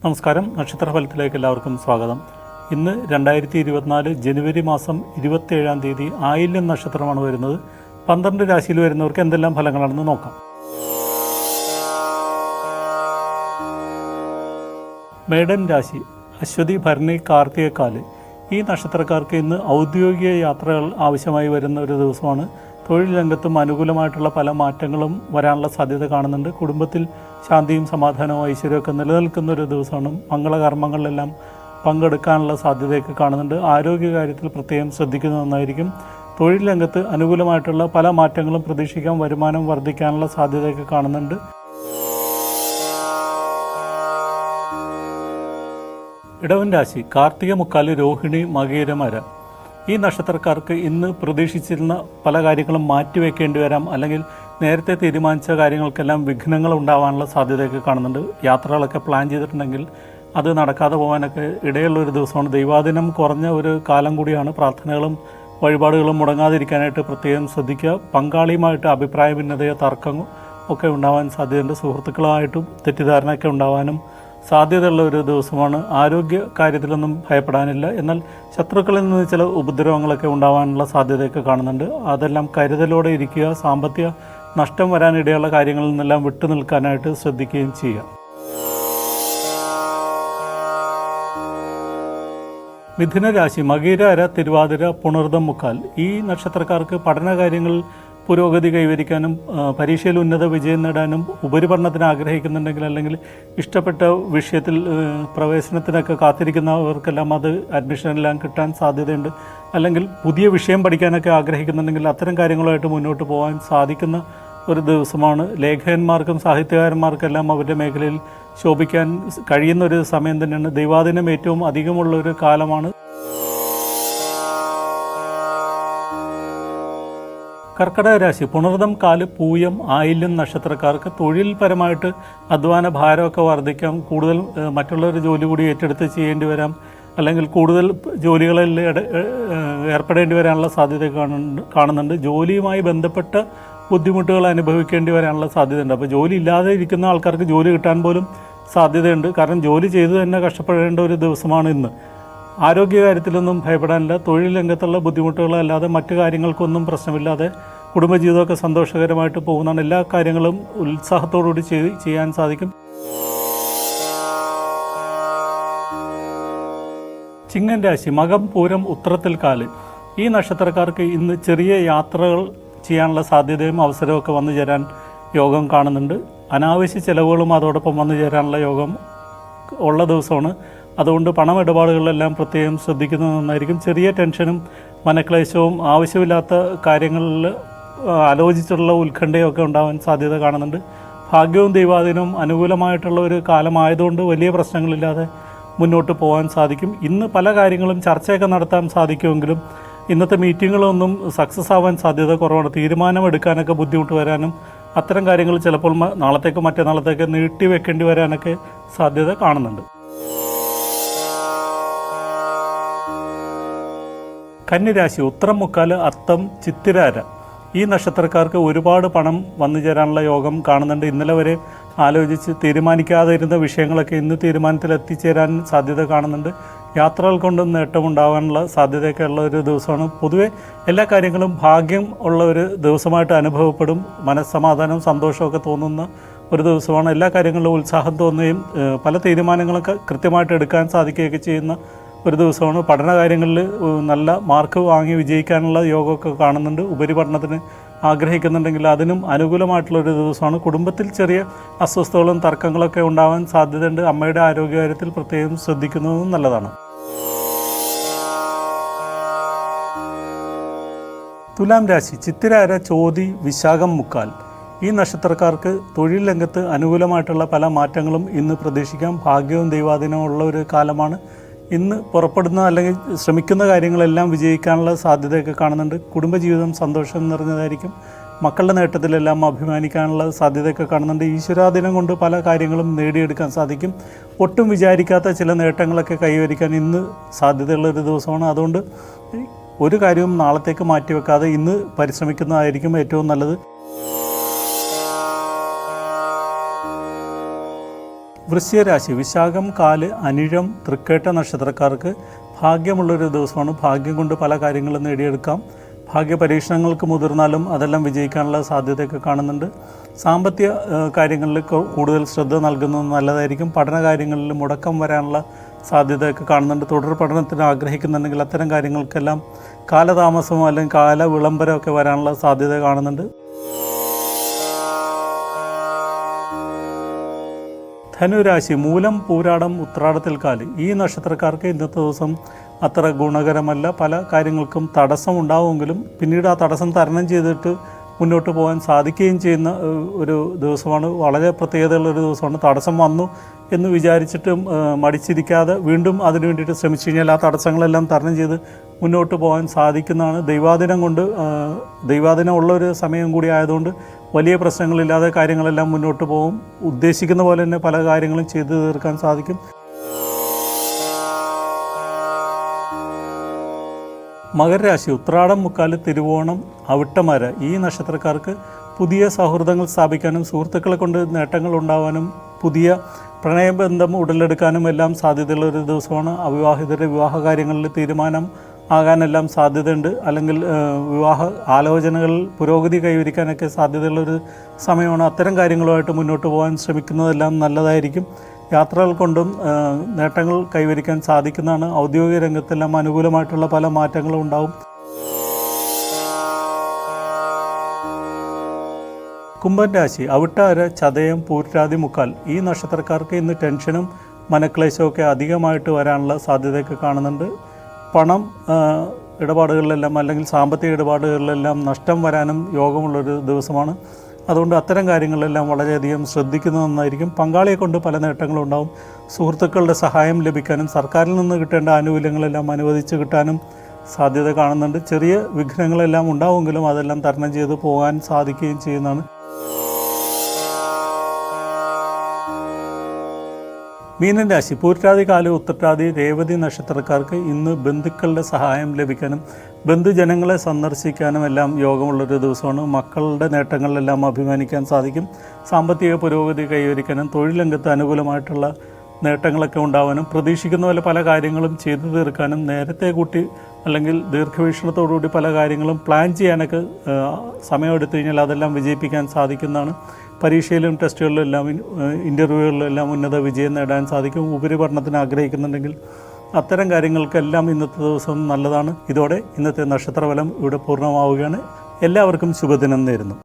നമസ്കാരം. നക്ഷത്രഫലത്തിലേക്ക് എല്ലാവർക്കും സ്വാഗതം. ഇന്ന് 2024 ജനുവരി മാസം 27-ാം തീയതി ആയില്യം നക്ഷത്രമാണ് വരുന്നത്. 12 രാശിയിൽ വരുന്നവർക്ക് എന്തെല്ലാം ഫലങ്ങളാണെന്ന് നോക്കാം. മേടൻ രാശി അശ്വതി, ഭരണി, കാർത്തികക്കാല് ഈ നക്ഷത്രക്കാർക്ക് ഇന്ന് ഔദ്യോഗിക യാത്രകൾ ആവശ്യമായി വരുന്ന ഒരു ദിവസമാണ്. തൊഴിൽ രംഗത്തും അനുകൂലമായിട്ടുള്ള പല മാറ്റങ്ങളും വരാനുള്ള സാധ്യത കാണുന്നുണ്ട്. കുടുംബത്തിൽ ശാന്തിയും സമാധാനവും ഐശ്വര്യമൊക്കെ നിലനിൽക്കുന്ന ഒരു ദിവസമാണ്. മംഗളകർമ്മങ്ങളിലെല്ലാം പങ്കെടുക്കാനുള്ള സാധ്യതയൊക്കെ കാണുന്നുണ്ട്. ആരോഗ്യകാര്യത്തിൽ പ്രത്യേകം ശ്രദ്ധിക്കുന്നത് നന്നായിരിക്കും. തൊഴിൽ രംഗത്ത് അനുകൂലമായിട്ടുള്ള പല മാറ്റങ്ങളും പ്രതീക്ഷിക്കാം. വരുമാനം വർദ്ധിക്കാനുള്ള സാധ്യതയൊക്കെ കാണുന്നുണ്ട്. ഇടവൻ രാശി കാർത്തിക, മുക്കാല്, രോഹിണി, മകയിരമര ഈ നക്ഷത്രക്കാർക്ക് ഇന്ന് പ്രതീക്ഷിച്ചിരുന്ന പല കാര്യങ്ങളും മാറ്റിവെക്കേണ്ടി വരാം. അല്ലെങ്കിൽ നേരത്തെ തീരുമാനിച്ച കാര്യങ്ങൾക്കെല്ലാം വിഘ്നങ്ങൾ ഉണ്ടാവാനുള്ള സാധ്യതയൊക്കെ കാണുന്നുണ്ട്. യാത്രകളൊക്കെ പ്ലാൻ ചെയ്തിട്ടുണ്ടെങ്കിൽ അത് നടക്കാതെ പോകാനൊക്കെ ഇടയുള്ള ഒരു ദിവസമാണ്. ദൈവാധീനം കുറഞ്ഞ ഒരു കാലം കൂടിയാണ്. പ്രാർത്ഥനകളും വഴിപാടുകളും മുടങ്ങാതിരിക്കാനായിട്ട് പ്രത്യേകം ശ്രദ്ധിക്കുക. പങ്കാളിയുമായിട്ട് അഭിപ്രായ ഭിന്നതയോ തർക്കമോ ഒക്കെ ഉണ്ടാവാൻ സാധ്യതയുണ്ട്. സുഹൃത്തുക്കളുമായിട്ടും തെറ്റിദ്ധാരണയൊക്കെ ഉണ്ടാവാനും സാധ്യതയുള്ള ഒരു ദിവസമാണ്. ആരോഗ്യ കാര്യത്തിലൊന്നും ഭയപ്പെടാനില്ല. എന്നാൽ ശത്രുക്കളിൽ നിന്ന് ചില ഉപദ്രവങ്ങളൊക്കെ ഉണ്ടാവാനുള്ള സാധ്യതയൊക്കെ കാണുന്നുണ്ട്. അതെല്ലാം കരുതലോടെ ഇരിക്കുക. സാമ്പത്തിക നഷ്ടം വരാനിടയുള്ള കാര്യങ്ങളിൽ നിന്നെല്ലാം വിട്ടു നിൽക്കാനായിട്ട് ശ്രദ്ധിക്കുകയും ചെയ്യുക. മിഥുന രാശി മകയിര, അര, തിരുവാതിര, പുണർദം, മുക്കാൽ ഈ നക്ഷത്രക്കാർക്ക് പഠനകാര്യങ്ങൾ പുരോഗതി കൈവരിക്കാനും പരീക്ഷയിൽ ഉന്നത വിജയം നേടാനും ഉപരിപഠനത്തിന് ആഗ്രഹിക്കുന്നുണ്ടെങ്കിൽ അല്ലെങ്കിൽ ഇഷ്ടപ്പെട്ട വിഷയത്തിൽ പ്രവേശനത്തിനൊക്കെ കാത്തിരിക്കുന്നവർക്കെല്ലാം അത് അഡ്മിഷനെല്ലാം കിട്ടാൻ സാധ്യതയുണ്ട്. അല്ലെങ്കിൽ പുതിയ വിഷയം പഠിക്കാനൊക്കെ ആഗ്രഹിക്കുന്നുണ്ടെങ്കിൽ അത്തരം കാര്യങ്ങളുമായിട്ട് മുന്നോട്ട് പോകാൻ സാധിക്കുന്ന ഒരു ദിവസമാണ്. ലേഖകന്മാർക്കും സാഹിത്യകാരന്മാർക്കെല്ലാം അവരുടെ മേഖലയിൽ ശോഭിക്കാൻ കഴിയുന്ന ഒരു സമയം തന്നെയാണ്. ദൈവാധീനം ഏറ്റവും അധികമുള്ളൊരു കാലമാണ്. കർക്കിടക രാശി പുണർദം, കാല്, പൂയം, ആയില്യം നക്ഷത്രക്കാർക്ക് തൊഴിൽപരമായിട്ട് അധ്വാന ഭാരമൊക്കെ വർദ്ധിക്കാം. കൂടുതൽ മറ്റുള്ളവർ ജോലി കൂടി ഏറ്റെടുത്ത് ചെയ്യേണ്ടി വരാം. അല്ലെങ്കിൽ കൂടുതൽ ജോലികളിൽ ഏർപ്പെടേണ്ടി വരാനുള്ള സാധ്യത കാണുന്നുണ്ട്. ജോലിയുമായി ബന്ധപ്പെട്ട ബുദ്ധിമുട്ടുകൾ അനുഭവിക്കേണ്ടി വരാനുള്ള സാധ്യതയുണ്ട്. അപ്പോൾ ജോലി ഇല്ലാതെ ഇരിക്കുന്ന ആൾക്കാർക്ക് ജോലി കിട്ടാൻ പോലും സാധ്യതയുണ്ട്. കാരണം ജോലി ചെയ്ത് തന്നെ കഷ്ടപ്പെടേണ്ട ഒരു ദിവസമാണ് ഇന്ന്. ആരോഗ്യകാര്യത്തിലൊന്നും ഭയപ്പെടാനില്ല. തൊഴിൽ രംഗത്തുള്ള ബുദ്ധിമുട്ടുകളല്ലാതെ മറ്റു കാര്യങ്ങൾക്കൊന്നും പ്രശ്നമില്ലാതെ കുടുംബജീവിതമൊക്കെ സന്തോഷകരമായിട്ട് പോകുന്നതാണ്. എല്ലാ കാര്യങ്ങളും ഉത്സാഹത്തോടുകൂടി ചെയ്യാൻ സാധിക്കും. ചിങ്ങൻ രാശി മകം, പൂരം, ഉത്രത്തിൽ, കാല് ഈ നക്ഷത്രക്കാർക്ക് ഇന്ന് ചെറിയ യാത്രകൾ ചെയ്യാനുള്ള സാധ്യതയും അവസരമൊക്കെ വന്നു ചേരാൻ യോഗം കാണുന്നുണ്ട്. അനാവശ്യ ചിലവുകളും അതോടൊപ്പം വന്നു ചേരാനുള്ള യോഗം ഉള്ള ദിവസമാണ്. അതുകൊണ്ട് പണമിടപാടുകളിലെല്ലാം പ്രത്യേകം ശ്രദ്ധിക്കുന്നത് നന്നായിരിക്കും. ചെറിയ ടെൻഷനും മനക്ലേശവും ആവശ്യമില്ലാത്ത കാര്യങ്ങളിൽ ആലോചിച്ചുള്ള ഉത്കണ്ഠയൊക്കെ ഉണ്ടാവാൻ സാധ്യത കാണുന്നുണ്ട്. ഭാഗ്യവും ദൈവാധീനവും അനുകൂലമായിട്ടുള്ള ഒരു കാലമായതുകൊണ്ട് വലിയ പ്രശ്നങ്ങളില്ലാതെ മുന്നോട്ട് പോകാൻ സാധിക്കും. ഇന്ന് പല കാര്യങ്ങളും ചർച്ചയൊക്കെ നടത്താൻ സാധിക്കുമെങ്കിലും ഇന്നത്തെ മീറ്റിങ്ങുകളൊന്നും സക്സസ് ആവാൻ സാധ്യത കുറവാണ്. തീരുമാനമെടുക്കാനൊക്കെ ബുദ്ധിമുട്ട് വരാനും അത്തരം കാര്യങ്ങൾ ചിലപ്പോൾ നാളത്തേക്ക് മറ്റന്നാളത്തേക്ക് നീട്ടിവെക്കേണ്ടി വരാനൊക്കെ സാധ്യത കാണുന്നുണ്ട്. കന്നിരാശി ഉത്രം, മുക്കാല്, അത്തം, ചിത്തിരാര ഈ നക്ഷത്രക്കാർക്ക് ഒരുപാട് പണം വന്നു ചേരാനുള്ള യോഗം കാണുന്നുണ്ട്. ഇന്നലെ വരെ ആലോചിച്ച് തീരുമാനിക്കാതെ ഇരുന്ന വിഷയങ്ങളൊക്കെ ഇന്ന് തീരുമാനത്തിൽ എത്തിച്ചേരാൻ സാധ്യത കാണുന്നുണ്ട്. യാത്രകൾ കൊണ്ടും നേട്ടമുണ്ടാകാനുള്ള സാധ്യതയൊക്കെ ഉള്ള ഒരു ദിവസമാണ്. പൊതുവെ എല്ലാ കാര്യങ്ങളും ഭാഗ്യം ഉള്ള ഒരു ദിവസമായിട്ട് അനുഭവപ്പെടും. മനസ്സമാധാനവും സന്തോഷമൊക്കെ തോന്നുന്ന ഒരു ദിവസമാണ്. എല്ലാ കാര്യങ്ങളിലും ഉത്സാഹം തോന്നുകയും പല തീരുമാനങ്ങളൊക്കെ കൃത്യമായിട്ട് എടുക്കാൻ സാധിക്കുകയൊക്കെ ചെയ്യുന്ന ഒരു ദിവസമാണ്. പഠന കാര്യങ്ങളിൽ നല്ല മാർക്ക് വാങ്ങി വിജയിക്കാനുള്ള യോഗമൊക്കെ കാണുന്നുണ്ട്. ഉപരിപഠനത്തിന് ആഗ്രഹിക്കുന്നുണ്ടെങ്കിൽ അതിനും അനുകൂലമായിട്ടുള്ളൊരു ദിവസമാണ്. കുടുംബത്തിൽ ചെറിയ അസ്വസ്ഥതകളും തർക്കങ്ങളൊക്കെ ഉണ്ടാവാൻ സാധ്യതയുണ്ട്. അമ്മയുടെ ആരോഗ്യകാര്യത്തിൽ പ്രത്യേകം ശ്രദ്ധിക്കുന്നതും നല്ലതാണ്. തുലാം രാശി ചിത്തിരാര, ചോതി, വിശാഖം, മുക്കാൽ ഈ നക്ഷത്രക്കാർക്ക് തൊഴിൽ രംഗത്ത് അനുകൂലമായിട്ടുള്ള പല മാറ്റങ്ങളും ഇന്ന് പ്രതീക്ഷിക്കാം. ഭാഗ്യവും ദൈവാധീനവും ഉള്ള ഒരു കാലമാണ്. ഇന്ന് പുറപ്പെടുന്ന അല്ലെങ്കിൽ ശ്രമിക്കുന്ന കാര്യങ്ങളെല്ലാം വിജയിക്കാനുള്ള സാധ്യതയൊക്കെ കാണുന്നുണ്ട്. കുടുംബജീവിതം സന്തോഷം നിറഞ്ഞതായിരിക്കും. മക്കളുടെ നേട്ടത്തിലെല്ലാം അഭിമാനിക്കാനുള്ള സാധ്യതയൊക്കെ കാണുന്നുണ്ട്. ഈശ്വരാധീനം കൊണ്ട് പല കാര്യങ്ങളും നേടിയെടുക്കാൻ സാധിക്കും. ഒട്ടും വിചാരിക്കാത്ത ചില നേട്ടങ്ങളൊക്കെ കൈവരിക്കാൻ ഇന്ന് സാധ്യതയുള്ളൊരു ദിവസമാണ്. അതുകൊണ്ട് ഒരു കാര്യവും നാളത്തേക്ക് മാറ്റിവെക്കാതെ ഇന്ന് പരിശ്രമിക്കുന്നതായിരിക്കും ഏറ്റവും നല്ലത്. വൃശ്ചികരാശി വിശാഖം, കാല്, അനിഴം, തൃക്കേട്ട നക്ഷത്രക്കാർക്ക് ഭാഗ്യമുള്ളൊരു ദിവസമാണ്. ഭാഗ്യം കൊണ്ട് പല കാര്യങ്ങളും നേടിയെടുക്കാം. ഭാഗ്യ പരീക്ഷണങ്ങൾക്ക് മുതിർന്നാലും അതെല്ലാം വിജയിക്കാനുള്ള സാധ്യതയൊക്കെ കാണുന്നുണ്ട്. സാമ്പത്തിക കാര്യങ്ങളിൽ കൂടുതൽ ശ്രദ്ധ നൽകുന്നത് നല്ലതായിരിക്കും. പഠന കാര്യങ്ങളിൽ മുടക്കം വരാനുള്ള സാധ്യതയൊക്കെ കാണുന്നുണ്ട്. തുടർ പഠനത്തിന് ആഗ്രഹിക്കുന്നുണ്ടെങ്കിൽ അത്തരം കാര്യങ്ങൾക്കെല്ലാം കാലതാമസമോ അല്ലെങ്കിൽ കാല വിളംബരമൊക്കെ വരാനുള്ള സാധ്യത കാണുന്നുണ്ട്. ധനുരാശി മൂലം, പൂരാടം, ഉത്രാടത്തിൽ കാല് ഈ നക്ഷത്രക്കാർക്ക് ഇന്നത്തെ ദിവസം അത്ര ഗുണകരമല്ല. പല കാര്യങ്ങൾക്കും തടസ്സം ഉണ്ടാവുമെങ്കിലും പിന്നീട് ആ തടസ്സം തരണം ചെയ്തിട്ട് മുന്നോട്ട് പോകാൻ സാധിക്കുകയും ചെയ്യുന്ന ഒരു ദിവസമാണ്. വളരെ പ്രത്യേകതയുള്ളൊരു ദിവസമാണ്. തടസ്സം വന്നു എന്ന് വിചാരിച്ചിട്ട് മടിച്ചിരിക്കാതെ വീണ്ടും അതിനു വേണ്ടിയിട്ട് ശ്രമിച്ചു കഴിഞ്ഞാൽ ആ തടസ്സങ്ങളെല്ലാം തരണം ചെയ്ത് മുന്നോട്ട് പോകാൻ സാധിക്കുന്നതാണ്. ദൈവാധീനം ഉള്ളൊരു സമയം കൂടി ആയതുകൊണ്ട് വലിയ പ്രശ്നങ്ങളില്ലാതെ കാര്യങ്ങളെല്ലാം മുന്നോട്ട് പോകും. ഉദ്ദേശിക്കുന്ന പോലെ തന്നെ പല കാര്യങ്ങളും ചെയ്തു തീർക്കാൻ സാധിക്കും. മകരരാശി ഉത്രാടം, മുക്കാല്, തിരുവോണം, അവിട്ടമര ഈ നക്ഷത്രക്കാർക്ക് പുതിയ സൗഹൃദങ്ങൾ സ്ഥാപിക്കാനും സുഹൃത്തുക്കളെ കൊണ്ട് നേട്ടങ്ങൾ ഉണ്ടാവാനും പുതിയ പ്രണയബന്ധം ഉടലെടുക്കാനും എല്ലാം സാധ്യതയുള്ള ഒരു ദിവസമാണ്. അവിവാഹിതരുടെ വിവാഹ കാര്യങ്ങളിൽ തീരുമാനം ആകാനെല്ലാം സാധ്യതയുണ്ട്. അല്ലെങ്കിൽ വിവാഹ ആലോചനകളിൽ പുരോഗതി കൈവരിക്കാനൊക്കെ സാധ്യതയുള്ളൊരു സമയമാണ്. അത്തരം കാര്യങ്ങളുമായിട്ട് മുന്നോട്ട് പോകാൻ ശ്രമിക്കുന്നതെല്ലാം നല്ലതായിരിക്കും. യാത്രകൾ കൊണ്ടും നേട്ടങ്ങൾ കൈവരിക്കാൻ സാധിക്കുന്നതാണ്. ഔദ്യോഗിക രംഗത്തെല്ലാം അനുകൂലമായിട്ടുള്ള പല മാറ്റങ്ങളും ഉണ്ടാവും. കുംഭൻ രാശി അവിട്ടാര, ചതയം, പൂരാതി, മുക്കാൽ ഈ നക്ഷത്രക്കാർക്ക് ഇന്ന് ടെൻഷനും മനക്ലേശമൊക്കെ അധികമായിട്ട് വരാനുള്ള സാധ്യതയൊക്കെ കാണുന്നുണ്ട്. പണം ഇടപാടുകളിലെല്ലാം അല്ലെങ്കിൽ സാമ്പത്തിക ഇടപാടുകളിലെല്ലാം നഷ്ടം വരാനും യോഗമുള്ളൊരു ദിവസമാണ്. അതുകൊണ്ട് അത്തരം കാര്യങ്ങളെല്ലാം വളരെയധികം ശ്രദ്ധിക്കുന്നത് നന്നായിരിക്കും. പങ്കാളിയെ കൊണ്ട് പല നേട്ടങ്ങളും ഉണ്ടാവും. സുഹൃത്തുക്കളുടെ സഹായം ലഭിക്കാനും സർക്കാരിൽ നിന്ന് കിട്ടേണ്ട ആനുകൂല്യങ്ങളെല്ലാം അനുവദിച്ച് കിട്ടാനും സാധ്യത കാണുന്നുണ്ട്. ചെറിയ വിഘ്നങ്ങളെല്ലാം ഉണ്ടാവുമെങ്കിലും അതെല്ലാം തരണം ചെയ്ത് പോകാൻ സാധിക്കുകയും ചെയ്യുന്നതാണ്. മീനൻ രാശി പൂരാതി, കാല്, ഉത്രട്ടാതി, രേവതി നക്ഷത്രക്കാർക്ക് ഇന്ന് ബന്ധുക്കളുടെ സഹായം ലഭിക്കാനും ബന്ധുജനങ്ങളെ സന്ദർശിക്കാനും എല്ലാം യോഗമുള്ളൊരു ദിവസമാണ്. മക്കളുടെ നേട്ടങ്ങളിലെല്ലാം അഭിമാനിക്കാൻ സാധിക്കും. സാമ്പത്തിക പുരോഗതി കൈവരിക്കാനും തൊഴിൽ രംഗത്ത് അനുകൂലമായിട്ടുള്ള നേട്ടങ്ങളൊക്കെ ഉണ്ടാവാനും പ്രതീക്ഷിക്കുന്ന പോലെ പല കാര്യങ്ങളും ചെയ്തു തീർക്കാനും നേരത്തെ കൂട്ടി അല്ലെങ്കിൽ ദീർഘവീക്ഷണത്തോടുകൂടി പല കാര്യങ്ങളും പ്ലാൻ ചെയ്യാനൊക്കെ സമയമെടുത്തു കഴിഞ്ഞാൽ അതെല്ലാം വിജയിപ്പിക്കാൻ സാധിക്കുന്നതാണ്. പരീക്ഷയിലും ടെസ്റ്റുകളിലും എല്ലാം ഇൻ്റർവ്യൂകളിലും എല്ലാം ഉന്നത വിജയം നേടാൻ സാധിക്കും. ഉപരിപഠനത്തിന് ആഗ്രഹിക്കുന്നുണ്ടെങ്കിൽ അത്തരം കാര്യങ്ങൾക്കെല്ലാം ഇന്നത്തെ ദിവസം നല്ലതാണ്. ഇതോടെ ഇന്നത്തെ നക്ഷത്രഫലം ഇവിടെ പൂർണ്ണമാവുകയാണ്. എല്ലാവർക്കും ശുഭദിനം നേരുന്നു.